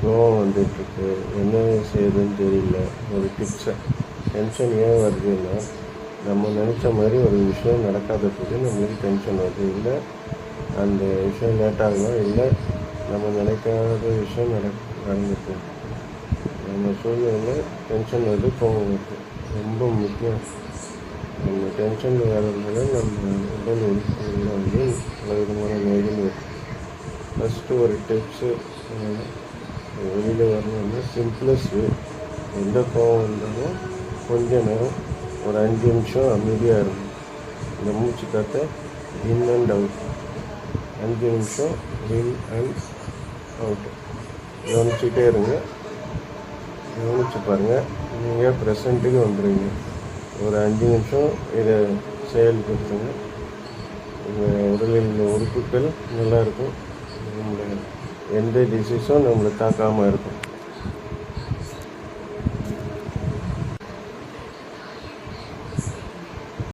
கோவம் வந்துட்டுருக்கு, என்ன செய்யுதுன்னு தெரியல. ஒரு டிப்ஸை. டென்ஷன் ஏன் வருதுன்னா, நம்ம நினச்ச மாதிரி ஒரு விஷயம் நடக்காததுக்கு நம்மளுக்கு டென்ஷன் வருது. இல்லை அந்த விஷயம் லேட்டாகலாம், இல்லை நம்ம நினைக்காத விஷயம் நடந்துட்டு நம்ம சூழ்நிலையில் டென்ஷன் வருது, கோவம் வருது. ரொம்ப முக்கியம். நம்ம டென்ஷன் வர்றதுனால நம்ம உடல் உறுப்புகளில் வந்து பல விதமான நோய்கள் வரும். ஃபஸ்ட்டு ஒரு டிப்ஸு வெளியில் வரணும்னா சிம்பிளஸ்ட் வே. எந்த கோவம் வந்தாலும் கொஞ்ச நேரம் ஒரு 5 நிமிஷம் அமைதியாக இருக்கும். இந்த மூச்சு காற்றை இன் அண்ட் அவுட் 5 நிமிஷம் இன் அண்ட் அவுட்டு கவனிச்சுட்டே இருங்க. கவனிச்சு பாருங்கள், நீங்கள் ப்ரெசண்ட்டுக்கு வந்துடுங்க. ஒரு 5 நிமிஷம் இதை செயல்படுத்துங்க. உங்கள் உடலில் உள்ள உறுப்புகள் நல்லாயிருக்கும். நம்மளை எந்த டிசீஸும் நம்மளை தாக்காமல் இருக்கும்.